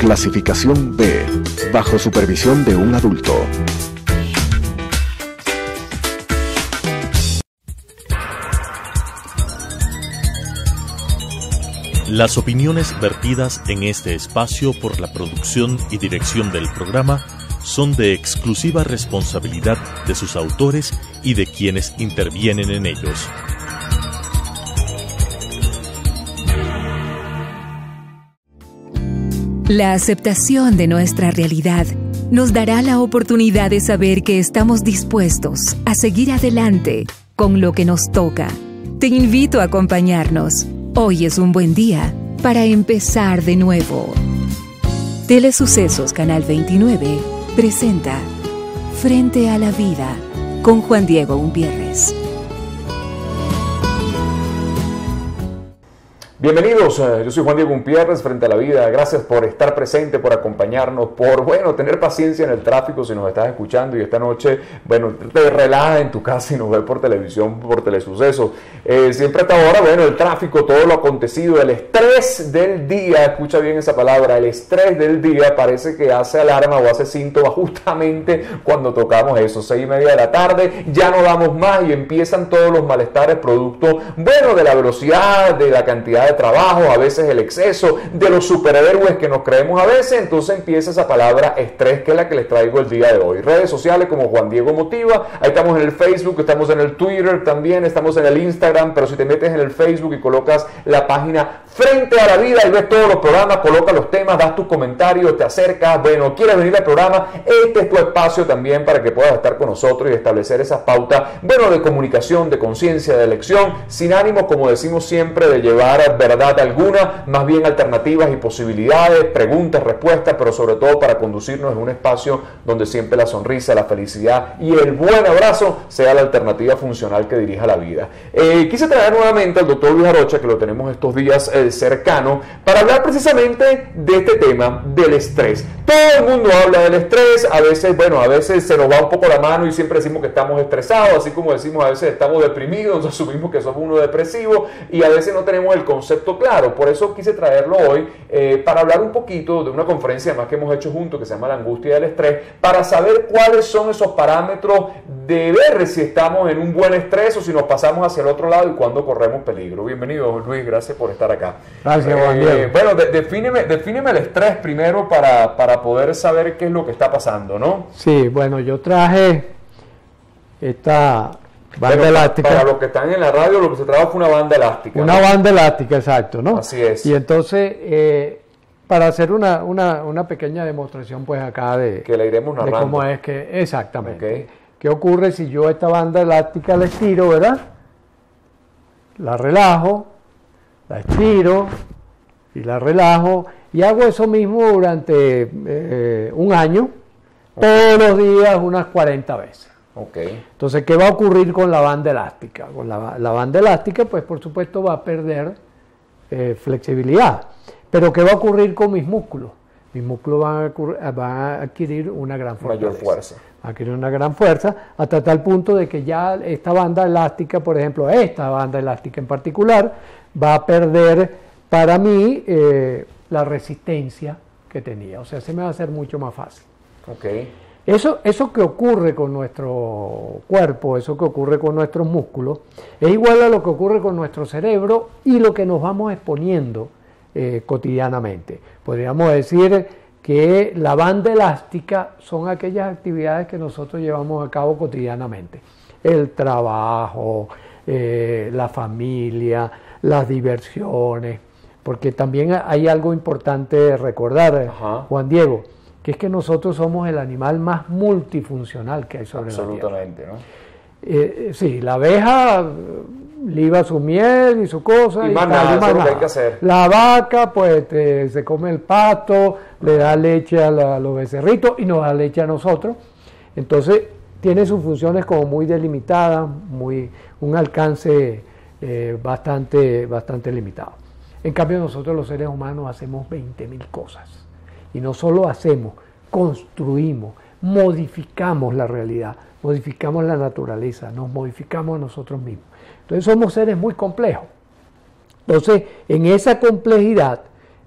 Clasificación B, bajo supervisión de un adulto. Las opiniones vertidas en este espacio por la producción y dirección del programa son de exclusiva responsabilidad de sus autores y de quienes intervienen en ellos. La aceptación de nuestra realidad nos dará la oportunidad de saber que estamos dispuestos a seguir adelante con lo que nos toca. Te invito a acompañarnos. Hoy es un buen día para empezar de nuevo. Telesucesos Canal 29 presenta Frente a la Vida con Juan Diego Umpierres. Bienvenidos, yo soy Juan Diego Umpierres, Frente a la Vida. Gracias por estar presente, por acompañarnos, por, tener paciencia en el tráfico si nos estás escuchando y esta noche, te relajas en tu casa y nos ves por televisión, por Telesucesos. Siempre hasta ahora, el tráfico, todo lo acontecido, el estrés del día, escucha bien esa palabra, el estrés del día parece que hace alarma o hace síntoma justamente cuando tocamos eso, 6:30 de la tarde, ya no damos más y empiezan todos los malestares producto, de la velocidad, de la cantidad de trabajo, a veces el exceso, de los superhéroes que nos creemos a veces, entonces empieza esa palabra estrés que es la que les traigo el día de hoy. Redes sociales como Juan Diego Motiva, ahí estamos en el Facebook, estamos en el Twitter también, estamos en el Instagram, pero si te metes en el Facebook y colocas la página Frente a la Vida y ves todos los programas, colocas los temas, das tus comentarios, te acercas, quieres venir al programa, este es tu espacio también para que puedas estar con nosotros y establecer esas pautas, de comunicación, de conciencia, de elección, sin ánimo, como decimos siempre, de llevar verdad alguna, más bien alternativas y posibilidades, preguntas, respuestas, pero sobre todo para conducirnos en un espacio donde siempre la sonrisa, la felicidad y el buen abrazo sea la alternativa funcional que dirija la vida. Quise traer nuevamente al doctor Luis Arocha, que lo tenemos estos días cercano, para hablar precisamente de este tema, del estrés. Todo el mundo habla del estrés, a veces se nos va un poco la mano y siempre decimos que estamos estresados, así como decimos a veces estamos deprimidos, asumimos que somos uno depresivo y a veces no tenemos el concepto claro. Por eso quise traerlo hoy para hablar un poquito de una conferencia más que hemos hecho juntos que se llama La Angustia del Estrés, para saber cuáles son esos parámetros de ver si estamos en un buen estrés o si nos pasamos hacia el otro lado y cuándo corremos peligro. Bienvenido, Luis, gracias por estar acá. Gracias, Juan Diego. Defíneme el estrés primero para poder saber qué es lo que está pasando, ¿no? Sí, yo traje esta banda elástica. Para los que están en la radio, lo que se trajo fue una banda elástica. Una banda elástica, exacto, ¿no? Así es. Y entonces, para hacer una pequeña demostración, pues acá que le iremos narrando. De cómo es que, exactamente. Okay. ¿Qué ocurre si yo esta banda elástica la estiro, verdad? La relajo, la estiro y la relajo y hago eso mismo durante un año, todos los días, unas 40 veces. Okay. Entonces, ¿qué va a ocurrir con la banda elástica? Con la banda elástica, pues por supuesto va a perder flexibilidad. Pero ¿qué va a ocurrir con mis músculos? Mis músculos van a adquirir una gran mayor fuerza. Adquirir una gran fuerza, hasta tal punto de que ya esta banda elástica, por ejemplo, esta banda elástica en particular, va a perder para mí la resistencia que tenía. O sea, se me va a hacer mucho más fácil. Okay. Eso que ocurre con nuestro cuerpo, eso que ocurre con nuestros músculos, es igual a lo que ocurre con nuestro cerebro y lo que nos vamos exponiendo cotidianamente. Podríamos decir que la banda elástica son aquellas actividades que nosotros llevamos a cabo cotidianamente. El trabajo, la familia, las diversiones, porque también hay algo importante de recordar, Juan Diego, que es que nosotros somos el animal más multifuncional que hay sobre la Tierra. Absolutamente, ¿no? Sí, la abeja liba su miel y su cosa. Y más nada, eso es lo que hay que hacer. La vaca, pues, se come el pasto, le da leche a los becerritos y nos da leche a nosotros. Entonces, tiene sus funciones como muy delimitadas, un alcance bastante limitado. En cambio, nosotros los seres humanos hacemos 20.000 cosas. Y no solo hacemos, construimos, modificamos la realidad, modificamos la naturaleza, nos modificamos a nosotros mismos. Entonces somos seres muy complejos. Entonces, en esa complejidad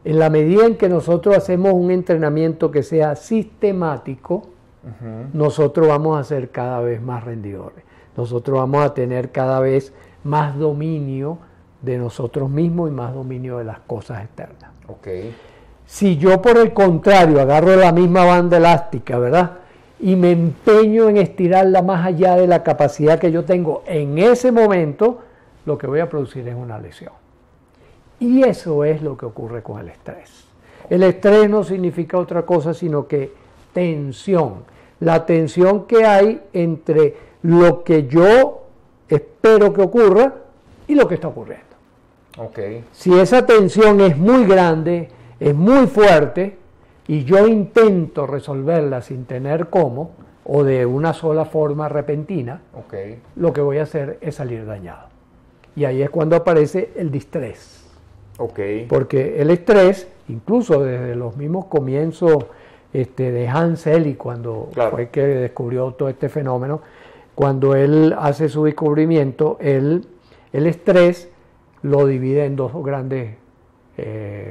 En la medida en que nosotros hacemos un entrenamiento que sea sistemático, nosotros vamos a ser cada vez más rendidores. Nosotros vamos a tener cada vez más dominio de nosotros mismos y más dominio de las cosas externas. Okay. Si yo, por el contrario, agarro la misma banda elástica, ¿verdad?, y me empeño en estirarla más allá de la capacidad que yo tengo en ese momento, lo que voy a producir es una lesión. Y eso es lo que ocurre con el estrés. El estrés no significa otra cosa sino que tensión. La tensión que hay entre lo que yo espero que ocurra y lo que está ocurriendo. Okay. Si esa tensión es muy grande, es muy fuerte, y yo intento resolverla sin tener cómo, o de una sola forma repentina, okay, lo que voy a hacer es salir dañado. Y ahí es cuando aparece el distrés. Okay. Porque el estrés, incluso desde los mismos comienzos de Hans Selye, cuando fue que descubrió todo este fenómeno, cuando él hace su descubrimiento, el estrés lo divide en dos grandes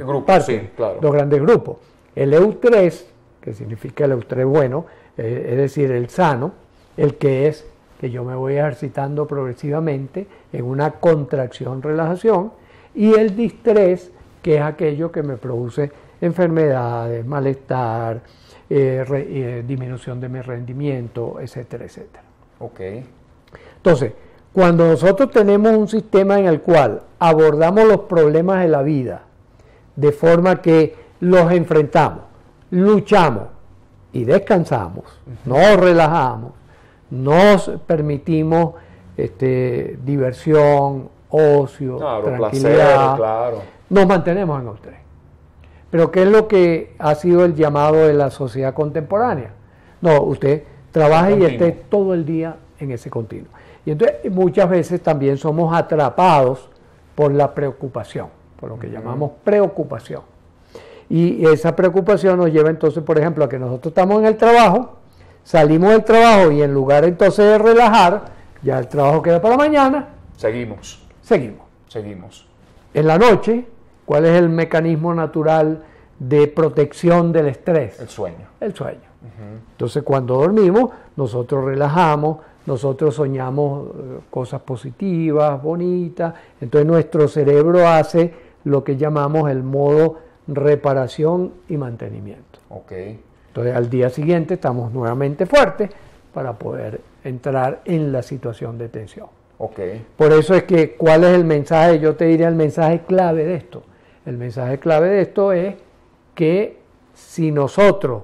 grupos, partes, sí, claro. dos grandes grupos. El eustrés, que significa el eustrés bueno, es decir, el sano, el que es que yo me voy ejercitando progresivamente en una contracción-relajación, y el distrés, que es aquello que me produce enfermedades, malestar, disminución de mi rendimiento, etcétera, etcétera. Okay. Entonces, cuando nosotros tenemos un sistema en el cual abordamos los problemas de la vida de forma que los enfrentamos, luchamos y descansamos, nos relajamos, nos permitimos diversión, ocio, tranquilidad, placer, nos mantenemos en estrés. Pero ¿qué es lo que ha sido el llamado de la sociedad contemporánea? No, usted trabaja y esté todo el día en ese continuo. Y entonces muchas veces también somos atrapados por la preocupación, por lo que llamamos preocupación. Y esa preocupación nos lleva entonces, por ejemplo, a que nosotros estamos en el trabajo, salimos del trabajo y en lugar entonces de relajar, ya el trabajo queda para mañana. Seguimos. En la noche, ¿cuál es el mecanismo natural de protección del estrés? El sueño. Entonces, cuando dormimos, nosotros relajamos, nosotros soñamos cosas positivas, bonitas. Entonces, nuestro cerebro hace lo que llamamos el modo reparación y mantenimiento. Okay. Entonces, al día siguiente estamos nuevamente fuertes para poder entrar en la situación de tensión. Okay. Por eso es que, ¿cuál es el mensaje? Yo te diría el mensaje clave de esto. El mensaje clave de esto es que si nosotros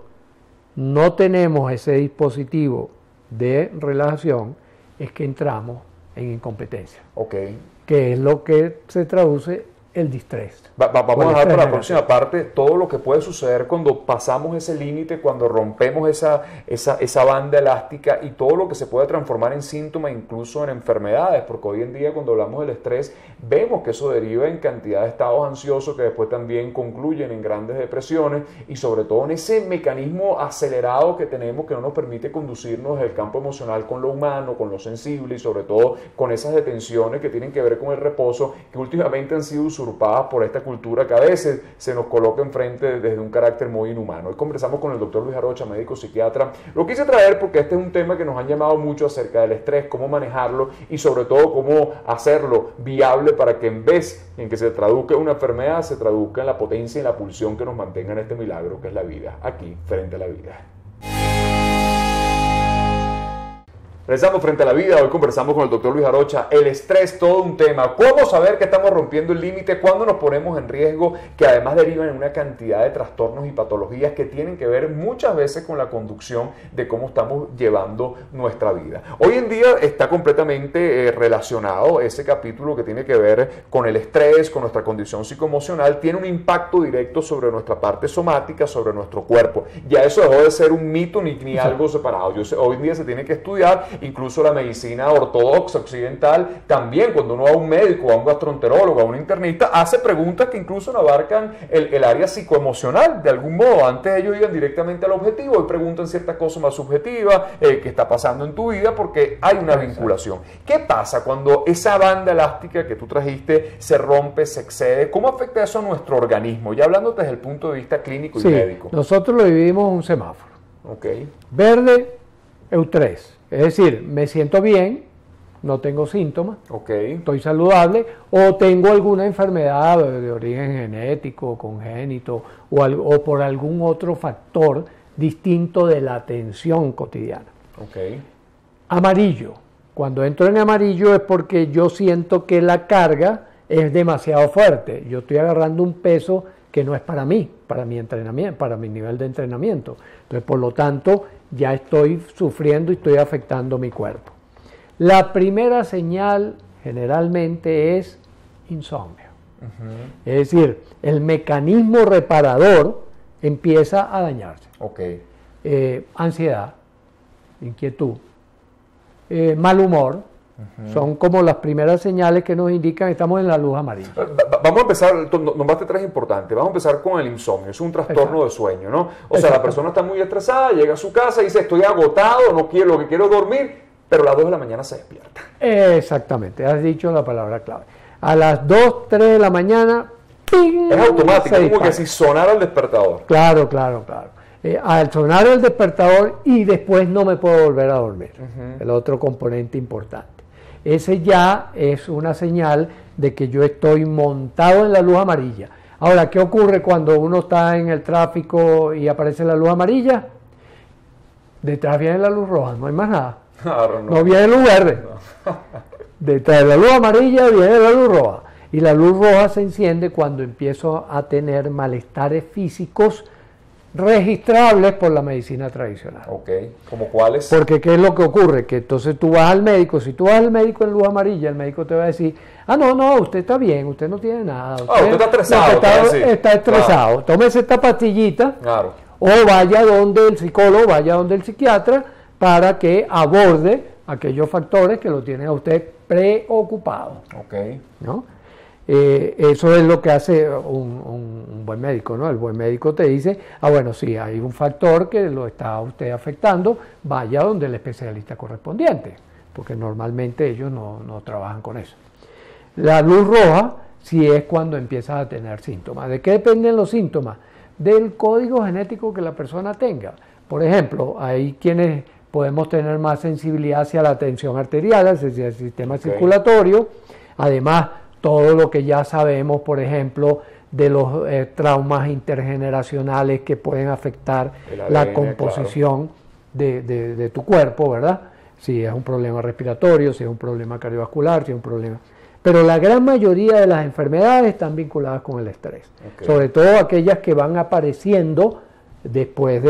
no tenemos ese dispositivo de relajación, es que entramos en incompetencia. Okay. Que es lo que se traduce el distrés. Vamos a dejar para la próxima parte todo lo que puede suceder cuando pasamos ese límite, cuando rompemos esa banda elástica, y todo lo que se puede transformar en síntomas, incluso en enfermedades, porque hoy en día cuando hablamos del estrés vemos que eso deriva en cantidad de estados ansiosos que después también concluyen en grandes depresiones, y sobre todo en ese mecanismo acelerado que tenemos que no nos permite conducirnos del campo emocional con lo humano, con lo sensible, y sobre todo con esas detenciones que tienen que ver con el reposo, que últimamente han sido usurpadas por esta cultura que a veces se nos coloca enfrente desde un carácter muy inhumano. Hoy conversamos con el doctor Luis Arocha, médico psiquiatra. Lo quise traer porque este es un tema que nos han llamado mucho acerca del estrés, cómo manejarlo y sobre todo cómo hacerlo viable para que en vez en que se traduzca en una enfermedad, se traduzca en la potencia y la pulsión que nos mantenga en este milagro que es la vida, aquí, frente a la vida. Regresamos frente a la vida. Hoy conversamos con el doctor Luis Arocha. El estrés, todo un tema. ¿Cómo saber que estamos rompiendo el límite? ¿Cuándo nos ponemos en riesgo? Que además derivan en una cantidad de trastornos y patologías que tienen que ver muchas veces con la conducción de cómo estamos llevando nuestra vida. Hoy en día está completamente relacionado ese capítulo que tiene que ver con el estrés, con nuestra condición psicoemocional. Tiene un impacto directo sobre nuestra parte somática, sobre nuestro cuerpo. Ya eso dejó de ser un mito ni algo separado. Hoy en día se tiene que estudiar incluso la medicina ortodoxa occidental, también cuando uno va a un médico, a un gastroenterólogo, a un internista, hace preguntas que incluso no abarcan el área psicoemocional, de algún modo. Antes ellos iban directamente al objetivo y preguntan ciertas cosas más subjetivas, qué está pasando en tu vida, porque hay una vinculación. ¿Qué pasa cuando esa banda elástica que tú trajiste se rompe, se excede? ¿Cómo afecta eso a nuestro organismo? Ya hablando desde el punto de vista clínico y médico. Nosotros lo dividimos en un semáforo. Okay. Verde, EU3. Es decir, me siento bien, no tengo síntomas, estoy saludable, o tengo alguna enfermedad de origen genético, congénito, o por algún otro factor distinto de la atención cotidiana. Amarillo. Cuando entro en amarillo es porque yo siento que la carga es demasiado fuerte. Yo estoy agarrando un peso que no es para mí, para mi entrenamiento, para mi nivel de entrenamiento. Entonces, por lo tanto, ya estoy sufriendo y estoy afectando mi cuerpo. La primera señal generalmente es insomnio. Es decir, el mecanismo reparador empieza a dañarse. Ansiedad, inquietud, mal humor, son como las primeras señales que nos indican que estamos en la luz amarilla. Vamos a empezar, nombraste tres importantes. Vamos a empezar con el insomnio. Es un trastorno de sueño, ¿no? O sea, la persona está muy estresada, llega a su casa y dice, estoy agotado, no quiero, lo que quiero es dormir, pero a las 2 de la mañana se despierta. Exactamente, has dicho la palabra clave. A las 2, 3 de la mañana, ¡ping! Es automático, como que si sonara el despertador. Claro. Al sonar el despertador y después no me puedo volver a dormir. El otro componente importante. Ese ya es una señal de que yo estoy montado en la luz amarilla. Ahora, ¿qué ocurre cuando uno está en el tráfico y aparece la luz amarilla? Detrás viene la luz roja, no hay más nada. No viene luz verde. Detrás de la luz amarilla viene la luz roja. Y la luz roja se enciende cuando empiezo a tener malestares físicos registrables por la medicina tradicional. ¿Como cuáles? Porque ¿qué es lo que ocurre? Que entonces tú vas al médico, si tú vas al médico en luz amarilla, el médico te va a decir, no, usted está bien, usted no tiene nada. Usted está estresado. Está estresado. Tómese esta pastillita, o vaya donde el psicólogo, vaya donde el psiquiatra, para que aborde aquellos factores que lo tienen a usted preocupado. ¿No? Eso es lo que hace un buen médico, ¿no? El buen médico te dice, bueno, sí, hay un factor que lo está usted afectando, vaya donde el especialista correspondiente, porque normalmente ellos no trabajan con eso. La luz roja sí es cuando empiezas a tener síntomas. ¿De qué dependen los síntomas? Del código genético que la persona tenga. Por ejemplo, hay quienes podemos tener más sensibilidad hacia la tensión arterial, hacia el sistema circulatorio, además todo lo que ya sabemos, por ejemplo, de los traumas intergeneracionales que pueden afectar la composición de tu cuerpo, ¿verdad? Si es un problema respiratorio, si es un problema cardiovascular, si es un problema... Pero la gran mayoría de las enfermedades están vinculadas con el estrés, sobre todo aquellas que van apareciendo después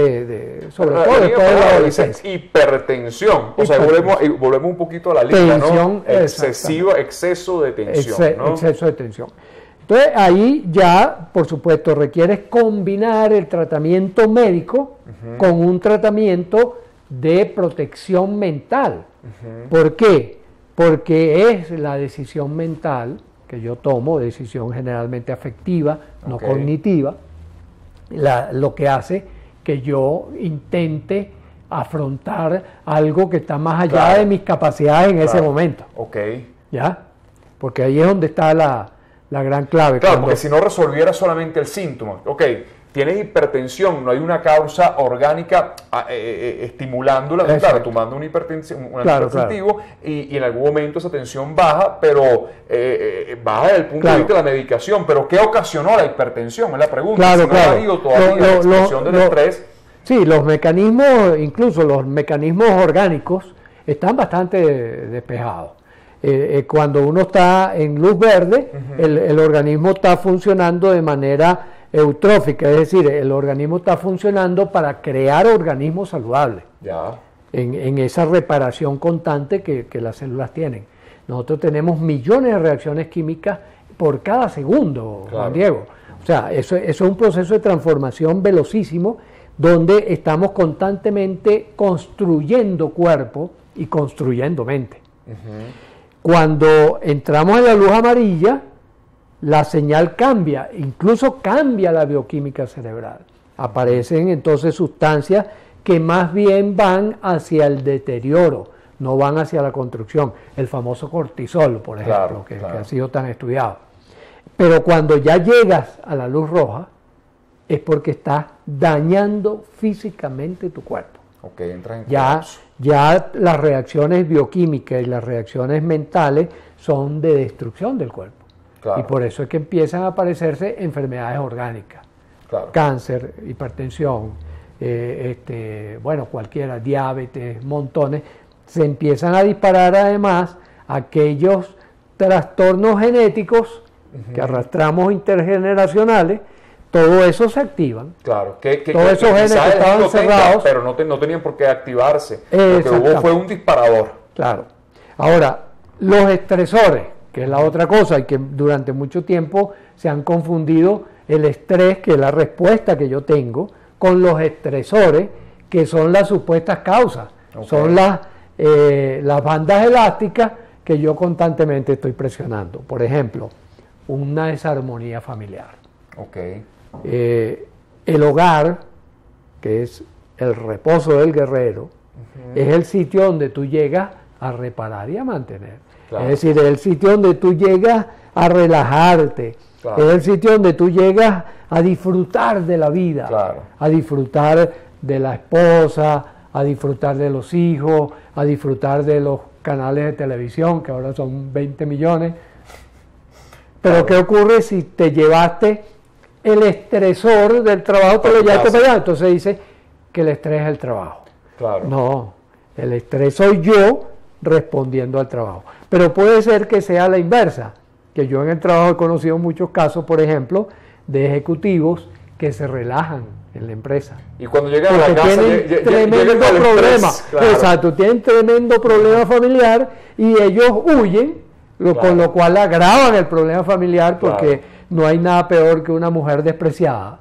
sobre todo después de la adolescencia. Hipertensión, o sea, volvemos un poquito a la lista, ¿no? Exceso de tensión, ¿no? Exceso de tensión. Entonces, ahí ya, por supuesto, requieres combinar el tratamiento médico con un tratamiento de protección mental. ¿Por qué? Porque es la decisión mental que yo tomo, decisión generalmente afectiva, no cognitiva, lo que hace que yo intente afrontar algo que está más allá de mis capacidades en ese momento. ¿Ya? Porque ahí es donde está la gran clave. Porque si no resolviera solamente el síntoma, tienes hipertensión, no hay una causa orgánica estimulándola, claro, tomando un antihipertensivo y en algún momento esa tensión baja, pero baja desde el punto de vista de la medicación. Pero ¿qué ocasionó la hipertensión? Es la pregunta. Si no ha habido todavía la expresión del estrés. Sí, los mecanismos, incluso los mecanismos orgánicos, están bastante despejados. Cuando uno está en luz verde, el organismo está funcionando de manera eutrófica, es decir, el organismo está funcionando para crear organismos saludables, en esa reparación constante que las células tienen. Nosotros tenemos millones de reacciones químicas por cada segundo, Juan Diego. O sea, eso es un proceso de transformación velocísimo, donde estamos constantemente construyendo cuerpo y construyendo mente. Cuando entramos en la luz amarilla, la señal cambia, incluso cambia la bioquímica cerebral. Aparecen entonces sustancias que más bien van hacia el deterioro, no van hacia la construcción. El famoso cortisol, por ejemplo, que ha sido tan estudiado. Pero cuando ya llegas a la luz roja, es porque estás dañando físicamente tu cuerpo. Ya las reacciones bioquímicas y las reacciones mentales son de destrucción del cuerpo. Y por eso es que empiezan a aparecerse enfermedades orgánicas. Cáncer, hipertensión, cualquiera, diabetes, montones. Se empiezan a disparar además aquellos trastornos genéticos que arrastramos intergeneracionales. Todo eso se activan. Todos esos genes que estaban encerrados, pero no tenían por qué activarse. Lo que hubo fue un disparador. Ahora, los estresores, que es la otra cosa, y que durante mucho tiempo se han confundido el estrés, que es la respuesta que yo tengo, con los estresores, que son las supuestas causas. Son las bandas elásticas que yo constantemente estoy presionando. Por ejemplo, una desarmonía familiar. El hogar, que es el reposo del guerrero, es el sitio donde tú llegas a reparar y a mantener. Es decir, es el sitio donde tú llegas a relajarte, es el sitio donde tú llegas a disfrutar de la vida, a disfrutar de la esposa, a disfrutar de los hijos, a disfrutar de los canales de televisión, que ahora son 20 millones. Pero ¿qué ocurre si te llevaste el estresor del trabajo, te lo llevaste para allá? Entonces dice que el estrés es el trabajo. No, el estrés soy yo respondiendo al trabajo. Pero puede ser que sea la inversa, que yo en el trabajo he conocido muchos casos, por ejemplo, de ejecutivos que se relajan en la empresa. Y cuando llegan a la casa tienen tremendo problema. Exacto, tienen tremendo problema familiar y ellos huyen, con lo cual agravan el problema familiar porque no hay nada peor que una mujer despreciada.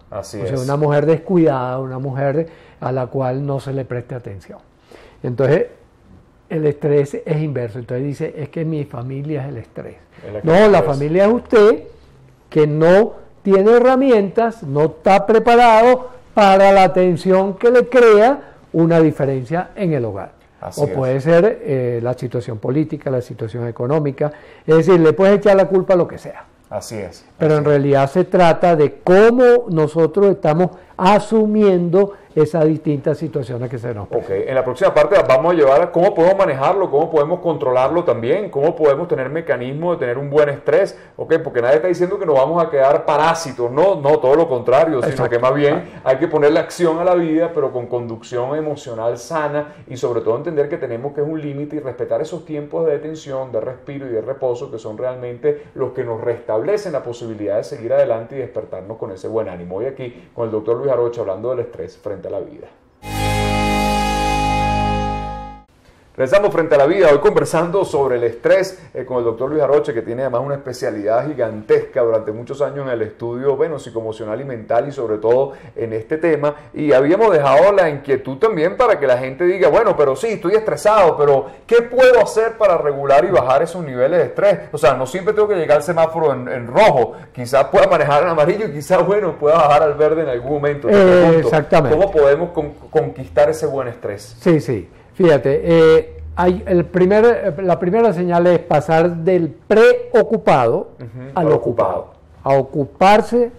Una mujer descuidada, una mujer a la cual no se le preste atención. Entonces, el estrés es inverso. Entonces dice, es que mi familia es el estrés. No, la familia es usted que no tiene herramientas, no está preparado para la atención que le crea una diferencia en el hogar. Puede ser la situación política, la situación económica. Es decir, le puedes echar la culpa a lo que sea. Pero en realidad se trata de cómo nosotros estamos asumiendo esas distintas situaciones que se nos presentan. En la próxima parte vamos a llevar a cómo podemos manejarlo, cómo podemos controlarlo también, cómo podemos tener mecanismos de tener un buen estrés, porque nadie está diciendo que nos vamos a quedar parásitos, no, todo lo contrario, sino que más bien hay que ponerle acción a la vida, pero con conducción emocional sana y sobre todo entender que tenemos que es un límite y respetar esos tiempos de detención, de respiro y de reposo que son realmente los que nos restablecen la posibilidad de seguir adelante y despertarnos con ese buen ánimo. Hoy aquí con el doctor Luis Arocha hablando del estrés frente a la vida. Regresamos frente a la vida, hoy conversando sobre el estrés con el doctor Luis Arocha, que tiene además una especialidad gigantesca durante muchos años en el estudio psicoemocional y mental y sobre todo en este tema. Y habíamos dejado la inquietud también para que la gente diga, bueno, pero sí, estoy estresado, pero ¿qué puedo hacer para regular y bajar esos niveles de estrés? O sea, no siempre tengo que llegar al semáforo en rojo, quizás pueda manejar en amarillo y quizás, pueda bajar al verde en algún momento. Exactamente. ¿Cómo podemos conquistar ese buen estrés? Sí. Fíjate, la primera señal es pasar del preocupado al ocupado, a ocuparse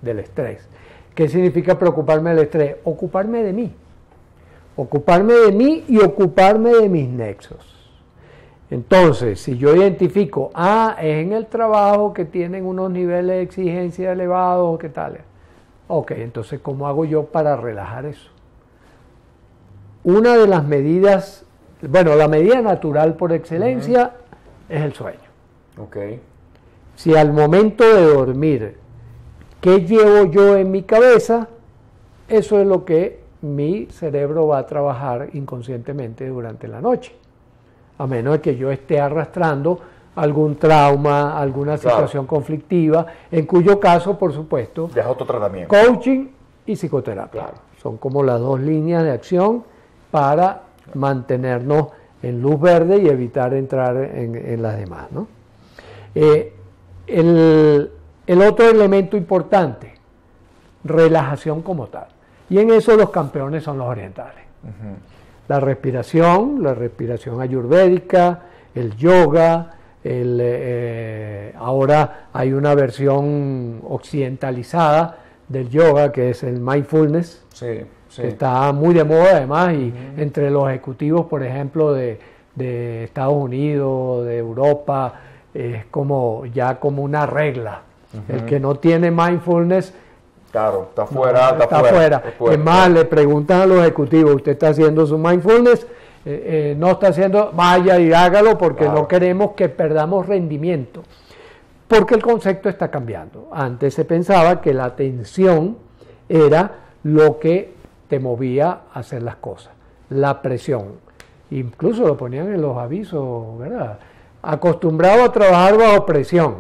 del estrés. ¿Qué significa preocuparme del estrés? Ocuparme de mí y ocuparme de mis nexos. Entonces, si yo identifico, es en el trabajo que tienen unos niveles de exigencia elevados, ¿qué tal? Entonces, ¿cómo hago yo para relajar eso? Una de las medidas, la medida natural por excelencia es el sueño. Si al momento de dormir, ¿qué llevo yo en mi cabeza? Eso es lo que mi cerebro va a trabajar inconscientemente durante la noche. A menos de que yo esté arrastrando algún trauma, alguna situación conflictiva, en cuyo caso, por supuesto, ya es otro tratamiento. Coaching y psicoterapia. Son como las dos líneas de acción para mantenernos en luz verde y evitar entrar en las demás, ¿no? El otro elemento importante, relajación como tal. Y en eso los campeones son los orientales. La respiración ayurvédica, el yoga, ahora hay una versión occidentalizada del yoga que es el mindfulness, que está muy de moda además, y entre los ejecutivos, por ejemplo, de Estados Unidos, de Europa, es como una regla. El que no tiene mindfulness, claro, está fuera. Es más, le preguntan a los ejecutivos, ¿usted está haciendo su mindfulness? No está haciendo, vaya y hágalo, porque no queremos que perdamos rendimiento. Porque el concepto está cambiando. Antes se pensaba que la atención era lo que te movía a hacer las cosas, la presión. Incluso lo ponían en los avisos, ¿verdad? Acostumbrado a trabajar bajo presión.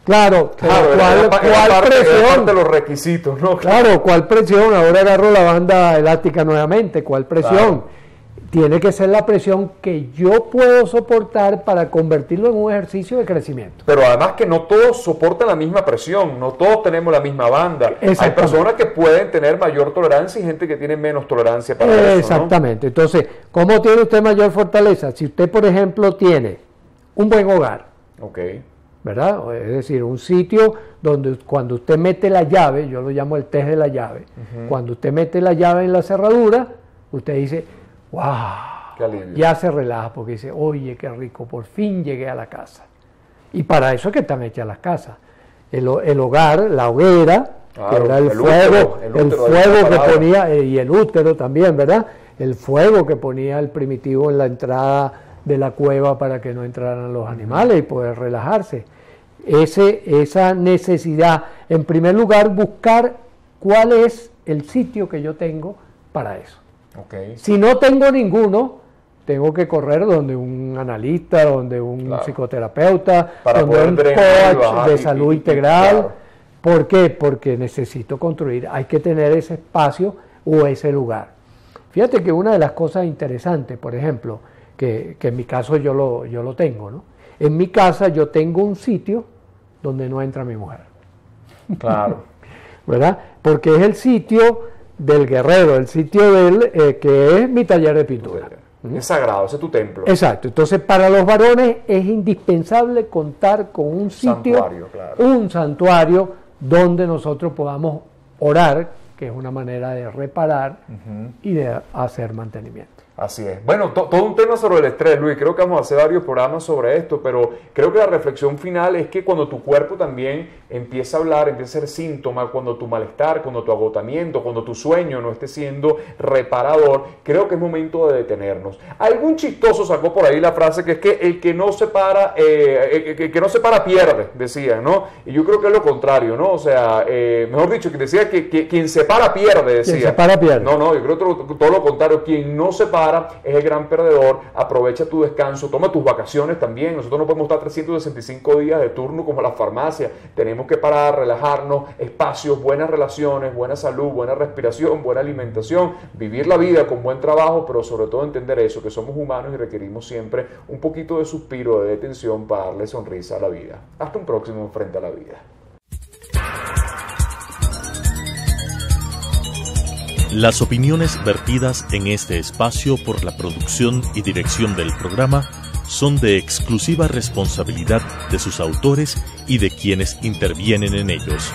Claro, ¿cuál presión? De los requisitos, ¿no? Claro, ¿cuál presión? Ahora agarro la banda elástica nuevamente, ¿cuál presión? Claro. Tiene que ser la presión que yo puedo soportar para convertirlo en un ejercicio de crecimiento. Pero además que no todos soportan la misma presión, no todos tenemos la misma banda. Hay personas que pueden tener mayor tolerancia y gente que tiene menos tolerancia para eso, ¿no? Exactamente. Entonces, ¿cómo tiene usted mayor fortaleza? Si usted, por ejemplo, tiene un buen hogar, ¿verdad? Es decir, un sitio donde cuando usted mete la llave, yo lo llamo el test de la llave, cuando usted mete la llave en la cerradura, usted dice, ¡wow! Qué alivio. Ya se relaja porque dice, oye, qué rico, por fin llegué a la casa. Y para eso es que están hechas las casas. El hogar, la hoguera, que era el fuego que ponía, y el útero también, ¿verdad? El fuego que ponía el primitivo en la entrada de la cueva para que no entraran los animales y poder relajarse. Esa necesidad, en primer lugar, buscar cuál es el sitio que yo tengo para eso. Si no tengo ninguno, tengo que correr donde un analista, donde un psicoterapeuta, donde un coach de salud integral. ¿Por qué? Porque necesito construir, hay que tener ese espacio o ese lugar. Fíjate que una de las cosas interesantes, por ejemplo, que en mi caso yo lo tengo, ¿no? En mi casa yo tengo un sitio donde no entra mi mujer. Claro. ¿Verdad? Porque es el sitio del guerrero, el sitio de él, que es mi taller de pintura. Es sagrado, ese es tu templo. Exacto. Entonces, para los varones es indispensable contar con un sitio, un santuario, donde nosotros podamos orar, que es una manera de reparar y de hacer mantenimiento. Así es. Bueno, todo un tema sobre el estrés, Luis. Creo que vamos a hacer varios programas sobre esto, pero creo que la reflexión final es que cuando tu cuerpo también empieza a hablar, empieza a ser síntoma, cuando tu malestar, cuando tu agotamiento, cuando tu sueño no esté siendo reparador, creo que es momento de detenernos. Algún chistoso sacó por ahí la frase que es que el que no se para, que no se para pierde, decía, ¿no? Y yo creo que es lo contrario, ¿no? O sea, mejor dicho, que decía que quien se para pierde, decía. Quien se para pierde. No, yo creo que todo lo contrario, quien no se para es el gran perdedor. Aprovecha tu descanso, toma tus vacaciones también. Nosotros no podemos estar 365 días de turno como la farmacia. Tenemos que parar, relajarnos, espacios, buenas relaciones, buena salud, buena respiración, buena alimentación, vivir la vida con buen trabajo, pero sobre todo entender eso, que somos humanos y requerimos siempre un poquito de suspiro, de detención para darle sonrisa a la vida. Hasta un próximo Frente a la Vida. Las opiniones vertidas en este espacio por la producción y dirección del programa son de exclusiva responsabilidad de sus autores y de quienes intervienen en ellos.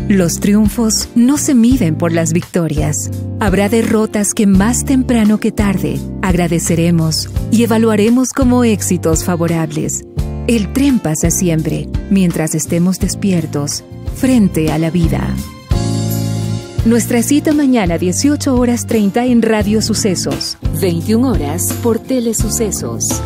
Los triunfos no se miden por las victorias. Habrá derrotas que más temprano que tarde agradeceremos y evaluaremos como éxitos favorables. El tren pasa siempre, mientras estemos despiertos, frente a la vida. Nuestra cita mañana 18:30 en Radio Sucesos. 21 horas por Telesucesos.